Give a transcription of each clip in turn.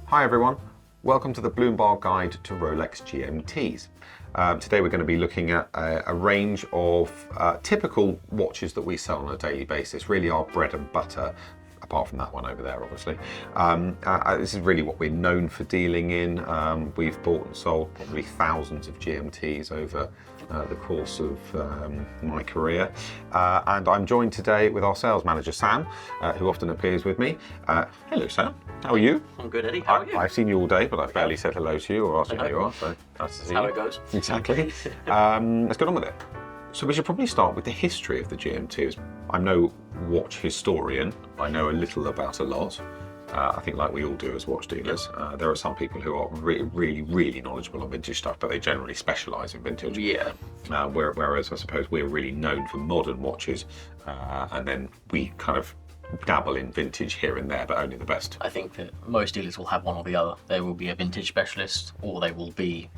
Hi everyone, welcome to the Bloom Bar Guide to Rolex GMTs. Today we're going to be looking at a range of typical watches that we sell on a daily basis, really our bread and butter, apart from that one over there obviously. This is really what we're known for dealing in. We've bought and sold probably thousands of GMTs over the course of my career. And I'm joined today with our sales manager Sam, who often appears with me. Hello Sam, how are you? I'm good, Eddie. How are you? I've seen you all day, but I've barely said hello to you or asked you how you are, so nice to see you. How it goes. Exactly. Let's get on with it. So we should probably start with the history of the GMTs. I'm no watch historian. I know a little about a lot. I think like we all do as watch dealers. There are some people who are really knowledgeable on vintage stuff, but they generally specialise in vintage. Yeah. Whereas I suppose we're really known for modern watches, and then we kind of dabble in vintage here and there, but only the best. I think that most dealers will have one or the other. They will be a vintage specialist, or they will be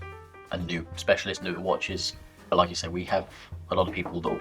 a new specialist, new to watches. But like you say, we have a lot of people that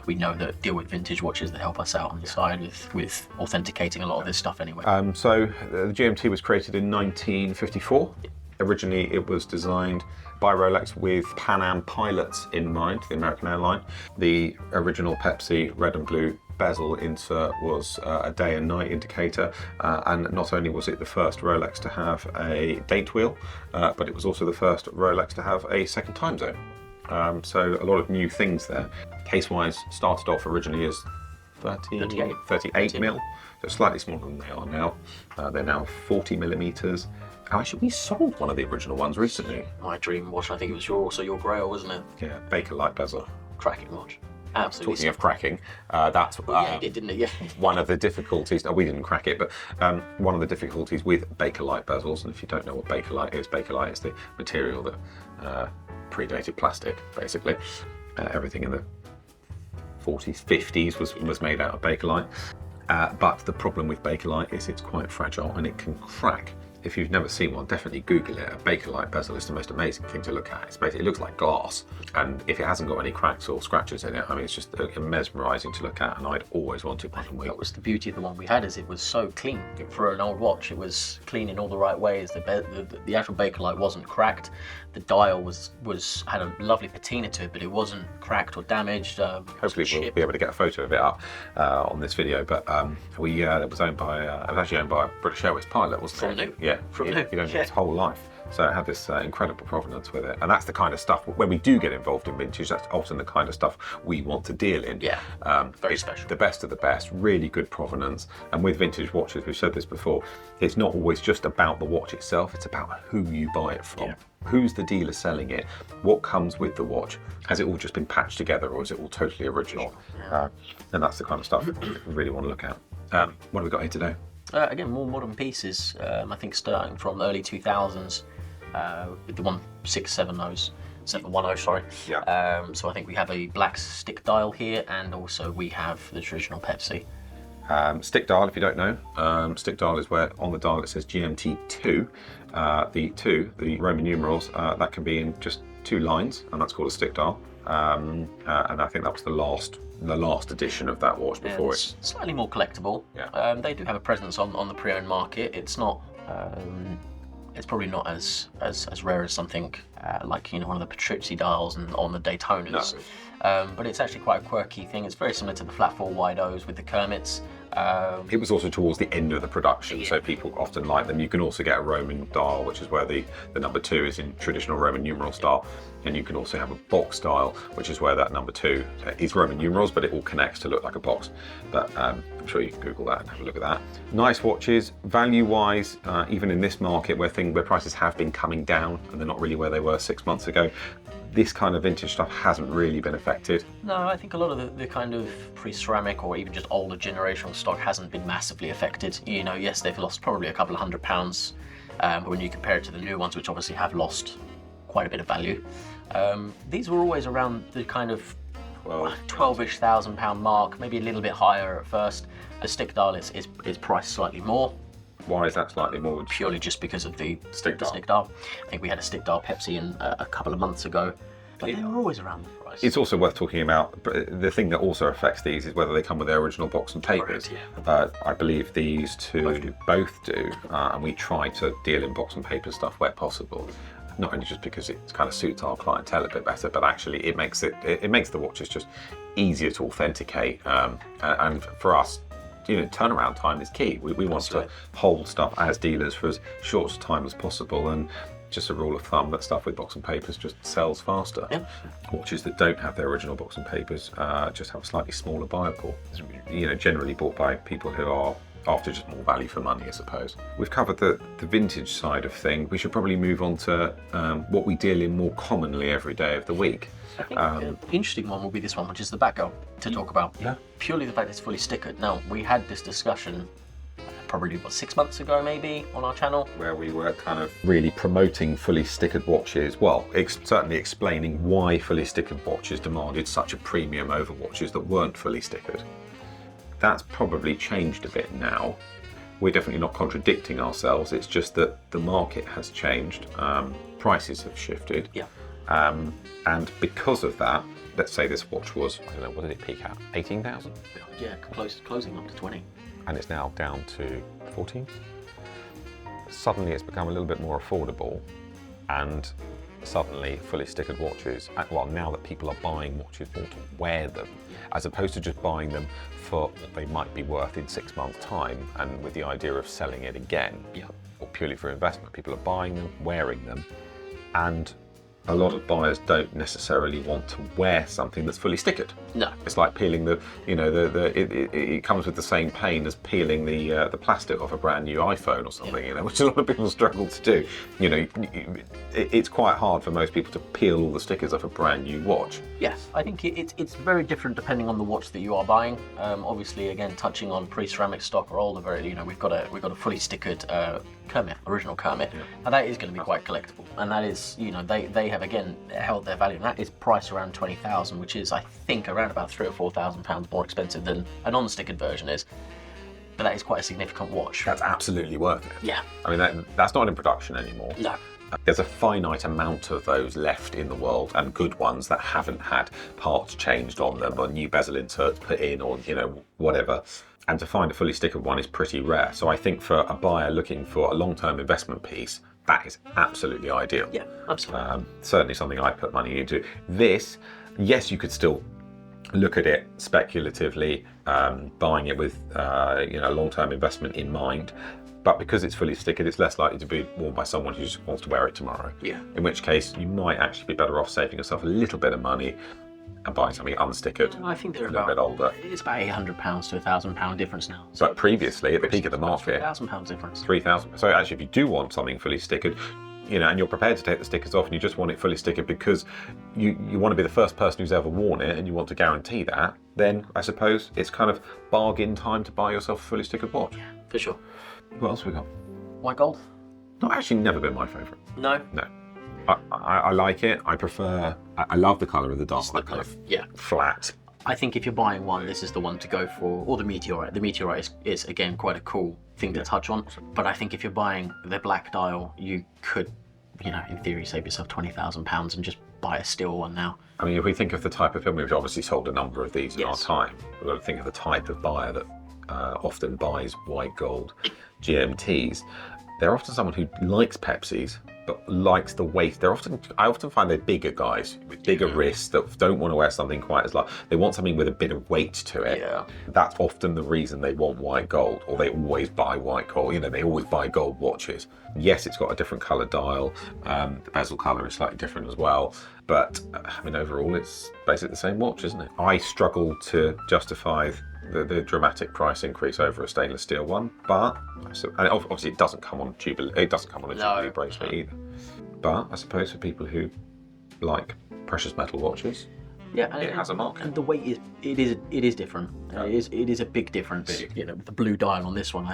we know that deal with vintage watches that help us out on the side with authenticating a lot of this stuff anyway. So the GMT was created in 1954. Originally it was designed by Rolex with Pan Am pilots in mind, the American airline. The original Pepsi red and blue bezel insert was a day and night indicator, and not only was it the first Rolex to have a date wheel, but it was also the first Rolex to have a second time zone. So a lot of new things there. Case-wise, started off originally as 38 mil, so slightly smaller than they are now. They're now 40 millimeters. Actually, we sold one of the original ones recently. My dream watch, I think it was your Grail, wasn't it? Yeah, Baker light bezel. Cracking watch. Absolutely. Talking of cracking, that's yeah, it did, didn't it? Yeah. one of the difficulties. No, we didn't crack it, but one of the difficulties with Bakelite bezels. And if you don't know what Bakelite is is the material that predated plastic, basically. Everything in the 40s, 50s was made out of Bakelite. But the problem with Bakelite is it's quite fragile and it can crack. If you've never seen one, definitely Google it. A Bakelite bezel is the most amazing thing to look at. It's basically, it looks like glass, and if it hasn't got any cracks or scratches in it, I mean, it's just mesmerising to look at, and I'd always wanted one. That was the beauty of the one we had, is it was so clean for an old watch. It was clean in all the right ways. The actual Bakelite wasn't cracked. The dial had a lovely patina to it, but it wasn't cracked or damaged. Hopefully we'll be able to get a photo of it up on this video. But it was owned by, it was actually owned by a British Airways pilot, wasn't it? Yeah. He owned it his whole life. So it had this incredible provenance with it. And that's the kind of stuff, when we do get involved in vintage, that's often the kind of stuff we want to deal in. Yeah, very special. The best of the best, really good provenance. And with vintage watches, we've said this before, it's not always just about the watch itself, it's about who you buy it from. Yeah. Who's the dealer selling it? What comes with the watch? Has it all just been patched together, or is it all totally original? Yeah. And that's the kind of stuff we really want to look at. What have we got here today? Again, more modern pieces. I think starting from the early 2000s with the 167s, 710, sorry. Yeah. So I think we have a black stick dial here, and also we have the traditional Pepsi. Stick dial, if you don't know, stick dial is where on the dial it says GMT2. The Roman numerals, that can be in just 2 lines, and that's called a stick dial. And I think that was the last edition of that watch before it's slightly more collectible. Yeah. They do have a presence on the pre-owned market. It's not. It's probably not as rare as something like one of the Patrizzi dials and on the Daytonas. No. But it's actually quite a quirky thing. It's very similar to the flat 4 wide O's with the Kermits. It was also towards the end of the production, so people often like them. You can also get a Roman dial, which is where the number 2 is in traditional Roman numeral style, and you can also have a box dial, which is where that number 2 is Roman numerals, but it all connects to look like a box. But I'm sure you can Google that and have a look at that. Nice watches, value-wise, even in this market where prices have been coming down and they're not really where they were 6 months ago. This kind of vintage stuff hasn't really been affected. No, I think a lot of the kind of pre-ceramic or even just older generational stock hasn't been massively affected. Yes, they've lost probably a couple of £100, but when you compare it to the new ones, which obviously have lost quite a bit of value, these were always around the kind of 12-ish £1,000 mark, maybe a little bit higher at first. The stick dial is priced slightly more. Why is that slightly more? Purely just because of the stick dial. I think we had a stick dial Pepsi in a couple of months ago, But they're always around the price. It's also worth talking about, the thing that also affects these is whether they come with their original box and papers. Correct, I believe these two both do, and we try to deal in box and paper stuff where possible. Not only just because it kind of suits our clientele a bit better, but actually it makes the watches just easier to authenticate. And for us, turnaround time is key. We want to hold stuff as dealers for as short a time as possible, and just a rule of thumb that stuff with box and papers just sells faster. Yeah. Watches that don't have their original box and papers just have a slightly smaller buyer pool. Generally bought by people who are after just more value for money, I suppose. We've covered the vintage side of things. We should probably move on to what we deal in more commonly every day of the week. I think the interesting one will be this one, which is the back gold to talk about. Yeah. Purely the fact it's fully stickered. Now, we had this discussion probably 6 months ago maybe on our channel, where we were kind of really promoting fully stickered watches. Well, certainly explaining why fully stickered watches demanded such a premium over watches that weren't fully stickered. That's probably changed a bit now. We're definitely not contradicting ourselves. It's just that the market has changed. Prices have shifted. Yeah. And because of that, let's say this watch was, I don't know, what did it peak at? 18,000? Yeah, closing up to 20. And it's now down to 14. Suddenly it's become a little bit more affordable, and suddenly fully stickered watches, well, now that people are buying watches more to wear them, as opposed to just buying them for what they might be worth in 6 months' time, and with the idea of selling it again, or purely for investment. People are buying them, wearing them, and a lot of buyers don't necessarily want to wear something that's fully stickered. No. It's like peeling it comes with the same pain as peeling the plastic off a brand new iPhone or something, which a lot of people struggle to do. It's quite hard for most people to peel all the stickers off a brand new watch. Yes, I think it's very different depending on the watch that you are buying. Obviously, again, touching on pre-ceramic stock or older, we've got a fully stickered Kermit, original Kermit, and that is going to be quite collectible. And that is, they have again held their value, and that is priced around 20,000, which is, I think, around about £3,000 or £4,000 more expensive than a non-stickered version is. But that is quite a significant watch. That's absolutely worth it. Yeah. I mean, that's not in production anymore. No. There's a finite amount of those left in the world, and good ones that haven't had parts changed on them or new bezel inserts put in, or whatever. And to find a fully stickered one is pretty rare. So I think for a buyer looking for a long-term investment piece, that is absolutely ideal. Yeah, absolutely. Certainly something I put money into. This, yes, you could still look at it speculatively, buying it with a long-term investment in mind. But because it's fully stickered, it's less likely to be worn by someone who just wants to wear it tomorrow. Yeah. In which case, you might actually be better off saving yourself a little bit of money and buying something unstickered. I think they're a little bit older. It's about £800 to £1,000 difference now. But previously, at the peak of the market, £3,000 difference. 3,000. So actually, if you do want something fully stickered, and you're prepared to take the stickers off, and you just want it fully stickered because you want to be the first person who's ever worn it, and you want to guarantee that, then I suppose it's kind of bargain time to buy yourself a fully stickered watch. Yeah, for sure. What else have we got? White gold? Not actually, never been my favourite. No. No. I like it. I love the colour of the dark, kind of flat. I think if you're buying one, this is the one to go for, or the Meteorite. The Meteorite is again quite a cool thing to touch on. But I think if you're buying the black dial, you could, in theory, save yourself £20,000 and just buy a steel one now. I mean, if we think of the type of film, we've obviously sold a number of these in our time. We've got to think of the type of buyer that often buys white gold GMTs. They're often someone who likes Pepsis, but likes the weight. I often find they're bigger guys with bigger wrists that don't want to wear something quite as light. They want something with a bit of weight to it. Yeah. That's often the reason they want white gold, or they always buy white gold. They always buy gold watches. Yes, it's got a different colour dial. The bezel colour is slightly different as well. But overall, it's basically the same watch, isn't it? I struggle to justify the dramatic price increase over a stainless steel one, but and obviously it doesn't come on a Jubilee bracelet either. But I suppose for people who like precious metal watches, it has a market. And the weight is different. It is a big difference. With the blue dial on this one,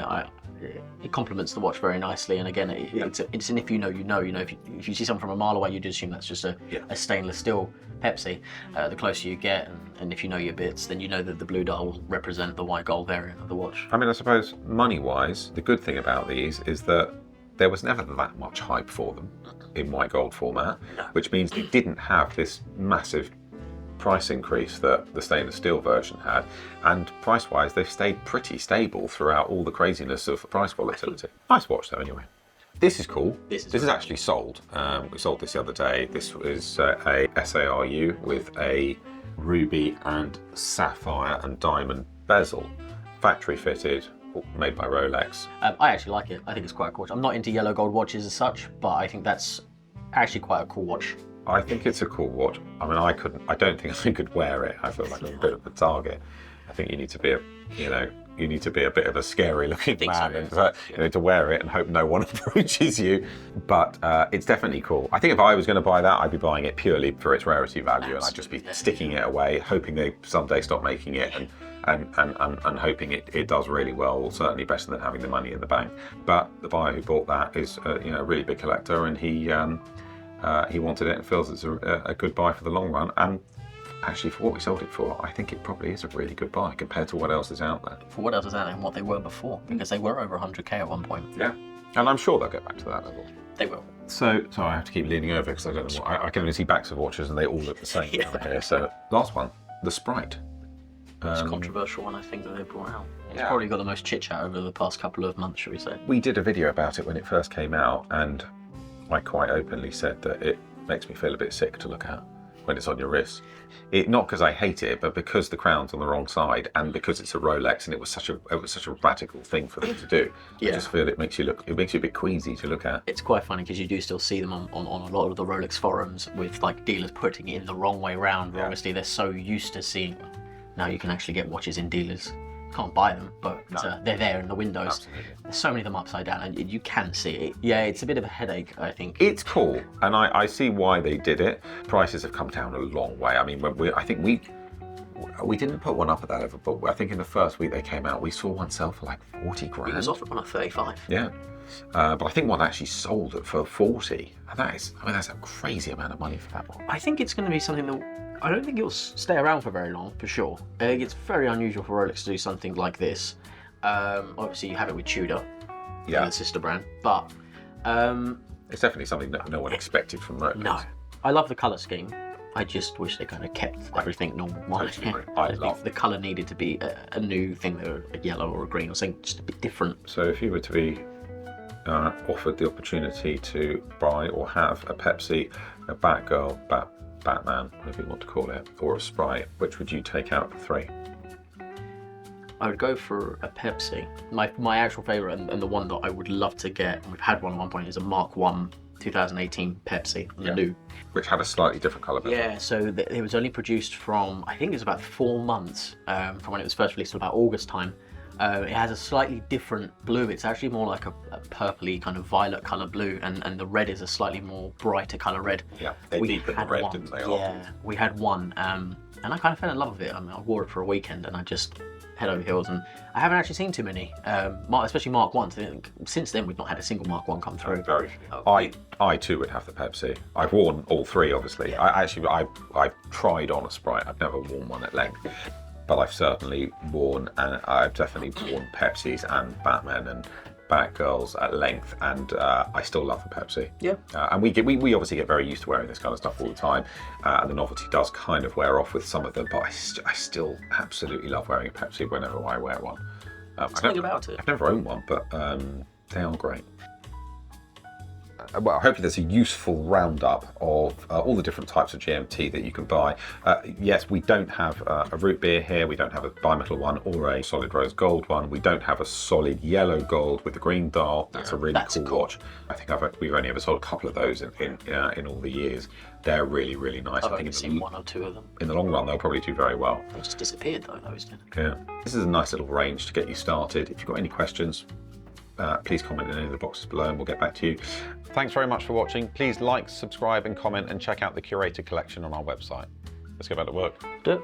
it complements the watch very nicely. And again, it's an if you know, if you see something from a mile away, you'd assume that's just a stainless steel Pepsi. The closer you get, and if you know your bits, then you know that the blue dial will represent the white gold variant of the watch. I mean, I suppose money-wise, the good thing about these is that there was never that much hype for them. in white gold format, which means they didn't have this massive price increase that the stainless steel version had, and price-wise they've stayed pretty stable throughout all the craziness of price volatility. Nice watch though anyway. This is cool. This is actually sold. We sold this the other day. This was a SARU with a ruby and sapphire and diamond bezel, factory fitted, made by Rolex. I actually like it. I think it's quite a cool watch. I'm not into yellow gold watches as such, but I think that's actually quite a cool watch. I think it's a cool watch. I mean, I don't think I could wear it. I feel like I'm a bit of a target. I think you need to be a bit of a scary looking man and to wear it and hope no one approaches you. But it's definitely cool. I think if I was going to buy that, I'd be buying it purely for its rarity value, and I'd just be sticking it away, hoping they someday stop making it, and hoping it does really well, certainly better than having the money in the bank. But the buyer who bought that is a really big collector, and he wanted it and feels it's a good buy for the long run. And actually, for what we sold it for, I think it probably is a really good buy compared to what else is out there. For what else is out there and what they were before, because they were over 100k at one point. Yeah, and I'm sure they'll get back to that level. They will. So I have to keep leaning over because I don't know I can only see backs of watches and they all look the same down here. So last one, the Sprite. It's a controversial one, I think, that they brought out. It's probably got the most chit-chat over the past couple of months, shall we say. We did a video about it when it first came out, and I quite openly said that it makes me feel a bit sick to look at when it's on your wrist. Not because I hate it, but because the crown's on the wrong side, and because it's a Rolex, and it was such a radical thing for them to do. I just feel it makes you a bit queasy to look at. It's quite funny because you do still see them on a lot of the Rolex forums with like dealers putting it in the wrong way round. Yeah. Obviously, they're so used to seeing. Now you can actually get watches in dealers. Can't buy them, but they're there in the windows. Absolutely. There's so many of them upside down, and you can see it. Yeah, it's a bit of a headache, I think. It's cool, and I see why they did it. Prices have come down a long way. I mean, I think we didn't put one up at that level, but I think in the first week they came out, we saw one sell for like 40 grand. It was offered on at 35. Yeah. But I think one actually sold it for 40, and that's a crazy amount of money for that one. I think it's going to be something that I don't think it'll stay around for very long, for sure. It's very unusual for Rolex to do something like this. Obviously, you have it with Tudor, the sister brand, but it's definitely something that no one expected from Rolex. No, I love the color scheme. I just wish they kind of kept everything normal. I think the color needed to be a new thing, a yellow or a green or something just a bit different. So if you were to be offered the opportunity to buy or have a Pepsi, a Batgirl, Batman, whatever you want to call it, or a Sprite, which would you take out of the three? I would go for a Pepsi. My actual favourite and the one that I would love to get, and we've had one at one point, is a Mark 1 2018 Pepsi, the new. Which had a slightly different colour. Yeah, so it was only produced from, I think it was about 4 months from when it was first released to about August time. It has a slightly different blue. It's actually more like a purpley kind of violet colour blue, and the red is a slightly more brighter colour red. Yeah, they deepened the red, didn't they? Yeah, we had one, and I kind of fell in love with it. I mean, I wore it for a weekend, and I just head over heels, and I haven't actually seen too many, especially Mark 1s. I think since then we've not had a single Mark 1 come through. Very few. I too would have the Pepsi. I've worn all three, obviously. Yeah. I've tried on a Sprite. I've never worn one at length. But I've certainly worn, and I've definitely worn Pepsis and Batman and Batgirls at length, and I still love the Pepsi. Yeah. And we obviously get very used to wearing this kind of stuff all the time, and the novelty does kind of wear off with some of them. But I still absolutely love wearing a Pepsi whenever I wear one. Something about it. I've never owned one, but they are great. Well, hopefully there's a useful roundup of all the different types of GMT that you can buy. Yes, we don't have a root beer here. We don't have a bimetal one or a solid rose gold one. We don't have a solid yellow gold with the green dial. That's a really cool watch. I think we've only ever sold a couple of those in all the years. They're really, really nice. I've only seen 1 or 2 of them. In the long run, they'll probably do very well. They just disappeared though, those did. Yeah. This is a nice little range to get you started. If you've got any questions, please comment in any of the boxes below and we'll get back to you. Thanks very much for watching. Please like, subscribe and comment, and check out the Curated Collection on our website. Let's get back to work. Do it.